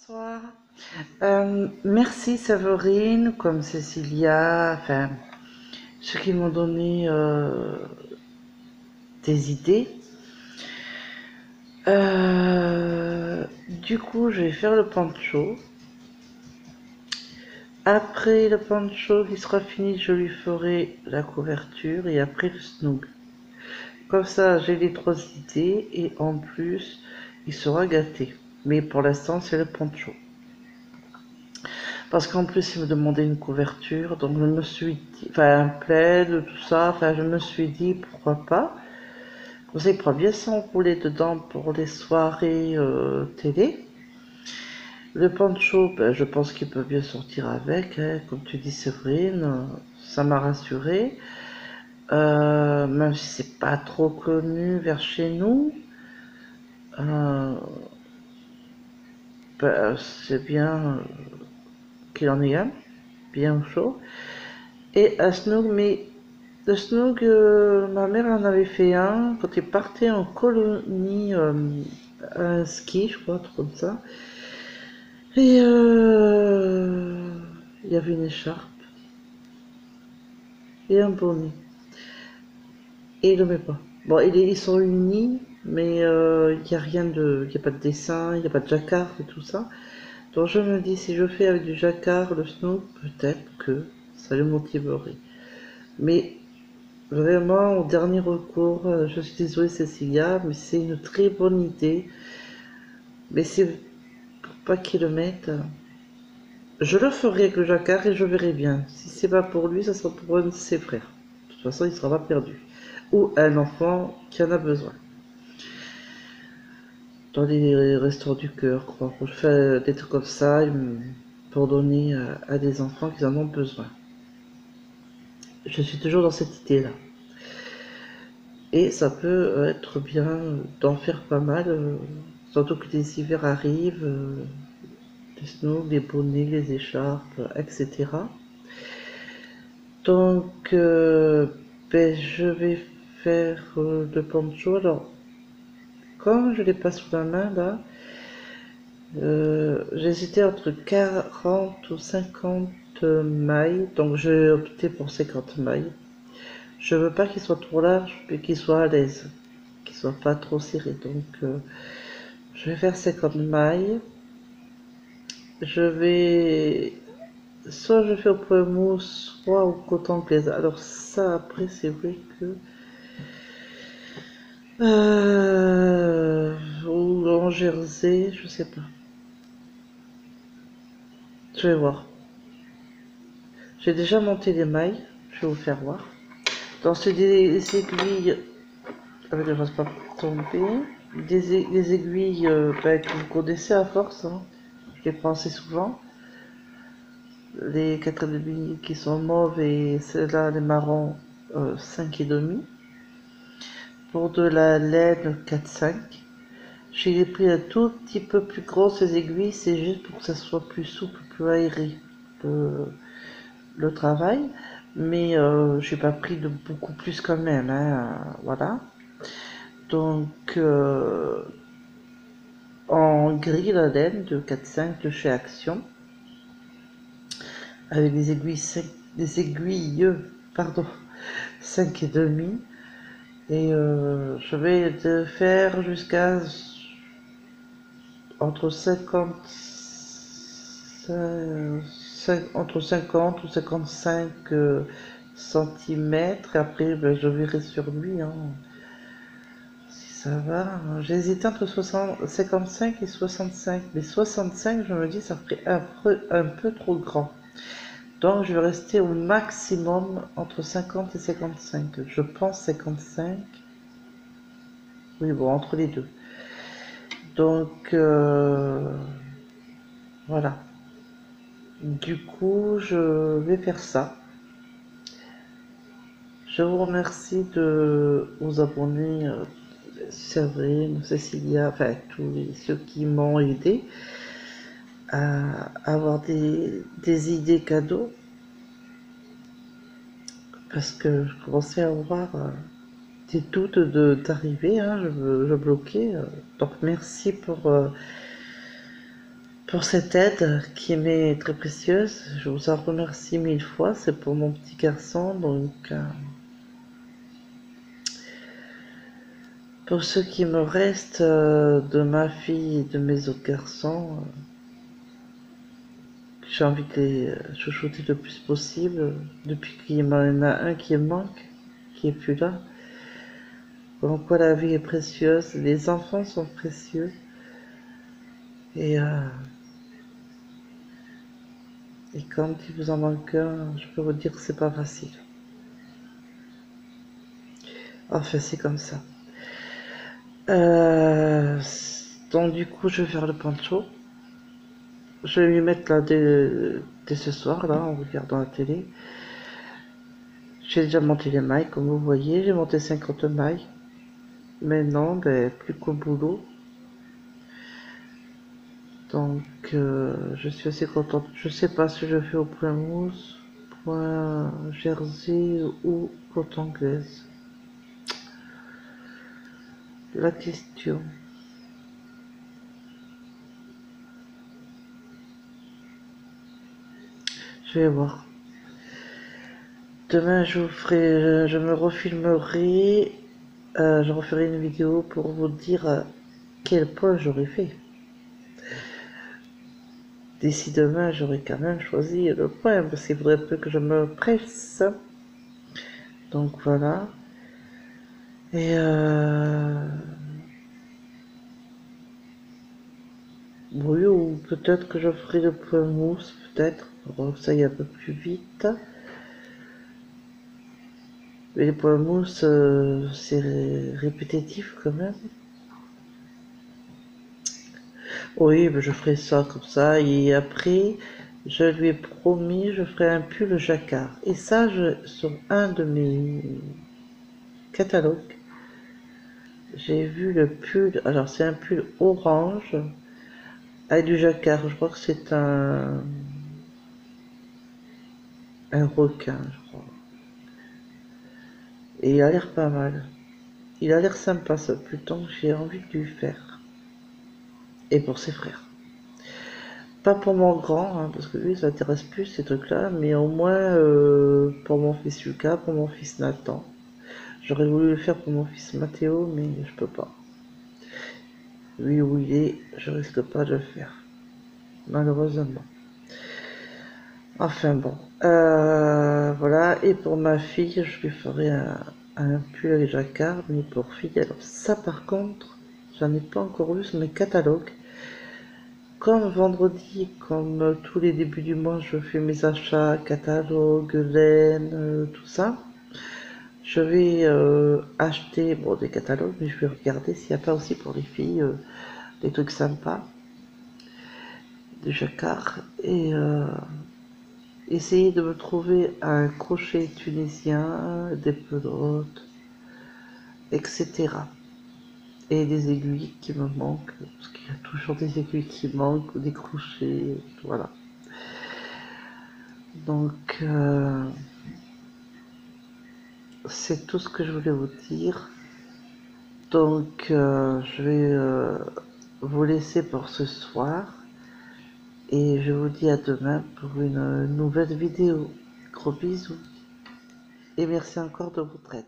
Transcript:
Bonsoir. Merci Séverine, comme Cécilia, enfin, ceux qui m'ont donné des idées. Du coup, je vais faire le poncho. Après le poncho qui sera fini, je lui ferai la couverture et après le snoog. Comme ça, j'ai les trois idées et en plus, il sera gâté. Mais pour l'instant, c'est le poncho. Parce qu'en plus, il me demandait une couverture, donc je me suis dit, enfin, un plaid, tout ça, enfin, je me suis dit, pourquoi pas. Comme ça, il pourra bien s'enrouler dedans pour les soirées télé. Le poncho, ben, je pense qu'il peut bien sortir avec, hein, comme tu dis, Séverine, ça m'a rassuré. Même si c'est pas trop connu vers chez nous, euh, ben, c'est bien qu'il en ait un, bien chaud. Et un snook, mais le snook, ma mère en avait fait un quand elle partait en colonie, un ski, je crois, un truc comme ça. Et il y avait une écharpe et un bonnet. Et il le met pas. Bon, ils sont unis, mais il n'y a rien de. Il n'y a pas de dessin, il n'y a pas de jacquard et tout ça. Donc je me dis, si je fais avec du jacquard le snook, peut-être que ça le motiverait. Mais vraiment, au dernier recours, je suis désolée Cécilia, mais c'est une très bonne idée. Mais c'est pour pas qu'il le mette. Je le ferai avec le jacquard et je verrai bien. Si c'est pas pour lui, ça sera pour un de ses frères. De toute façon, il sera pas perdu. Ou un enfant qui en a besoin. Dans les restaurants du cœur, quoi. Je fais des trucs comme ça pour donner à des enfants qui en ont besoin. Je suis toujours dans cette idée-là. Et ça peut être bien d'en faire pas mal, surtout que les hivers arrivent, les snows, les bonnets, les écharpes, etc. Donc, ben, je vais faire le poncho. Alors, comme je l'ai pas sous la main là, j'hésitais entre 40 ou 50 mailles, donc j'ai opté pour 50 mailles. Je veux pas qu'il soit trop large, mais qu'il soit à l'aise, qu'il soit pas trop serré. Donc, je vais faire 50 mailles. Je vais. Soit je fais au point mousse, soit au coton glaise. Alors, ça, après, c'est vrai que. Ou en jersey, je sais pas. Je vais voir. J'ai déjà monté les mailles, je vais vous faire voir. Dans ce des aiguilles, avec ne fasse pas tomber, les aiguilles ben, que vous connaissez à force, hein. Je les prends assez souvent. Les 4,5 qui sont mauves et celles-là, les marrons, 5,5. Pour de la laine, 4,5. J'ai pris un tout petit peu plus grosses aiguilles, c'est juste pour que ça soit plus souple, plus aéré le travail. Mais j'ai pas pris de beaucoup plus quand même, hein, voilà. Donc en gris la laine de 4,5 de chez Action, avec des aiguilles 5, des aiguilles, pardon, 5,5. Et je vais le faire jusqu'à entre 50, entre 50 ou 55 centimètres. Et après, ben, je verrai sur lui, hein, si ça va. J'hésitais entre 55 et 65. Mais 65, je me dis, ça ferait un peu trop grand. Donc, je vais rester au maximum entre 50 et 55. Je pense 55. Oui, bon, entre les deux. Donc, voilà. Du coup, je vais faire ça. Je vous remercie de vous abonner, Séverine, Cécilia, enfin tous ceux qui m'ont aidé à avoir des idées cadeaux. Parce que je commençais à avoir des doutes d'arriver, hein, je bloquais. Donc merci pour cette aide qui m'est très précieuse. Je vous en remercie 1000 fois. C'est pour mon petit garçon, donc pour ce qui me reste de ma fille et de mes autres garçons, j'ai envie de les chouchouter le plus possible. Depuis qu'il y en a un qui manque, qui est plus là. Comme quoi la vie est précieuse, les enfants sont précieux. Et quand il vous en manque un, je peux vous dire que c'est pas facile. Enfin, c'est comme ça. Donc du coup, je vais faire le poncho. Je vais lui mettre là dès ce soir, là, en regardant la télé. J'ai déjà monté les mailles, comme vous voyez. J'ai monté 50 mailles. Maintenant, ben, plus qu'au boulot. Donc, je suis assez contente. Je sais pas si je fais au point mousse, point jersey ou côte anglaise. La question. Je vais voir. Demain, je me refilmerai, je referai une vidéo pour vous dire quel point j'aurais fait. D'ici demain, j'aurai quand même choisi le point parce qu'il faudrait peu que je me presse. Donc voilà. Et oui, ou peut-être que je ferai le point mousse, peut-être. Ça y est un peu plus vite. Mais les points mousse, c'est répétitif quand même. Oui, je ferai ça comme ça. Et après, je lui ai promis, je ferai un pull jacquard. Et ça, sur un de mes catalogues, j'ai vu le pull. Alors, c'est un pull orange avec du jacquard. Je crois que c'est un requin, je crois. Et il a l'air pas mal. Il a l'air sympa ce pull, donc j'ai envie de lui faire. Et pour ses frères. Pas pour mon grand, hein, parce que lui, ça intéresse plus ces trucs-là, mais au moins pour mon fils Lucas, pour mon fils Nathan. J'aurais voulu le faire pour mon fils Mathéo, mais je peux pas. Lui où il est, je risque pas de le faire. Malheureusement. Enfin bon. Voilà. Et pour ma fille, je lui ferai un pull avec jacquard, mais pour fille. Alors ça par contre, j'en ai pas encore vu sur mes catalogues. Comme vendredi, comme tous les débuts du mois, je fais mes achats, catalogues, laine, tout ça. Je vais acheter des catalogues, mais je vais regarder s'il n'y a pas aussi pour les filles des trucs sympas, des jacquards, et essayer de me trouver un crochet tunisien, des pelotes, etc. Et des aiguilles qui me manquent, parce qu'il y a toujours des aiguilles qui manquent, ou des crochets, voilà. Donc, c'est tout ce que je voulais vous dire. Donc, je vais vous laisser pour ce soir. Et je vous dis à demain pour une nouvelle vidéo. Gros bisous. Et merci encore de votre aide.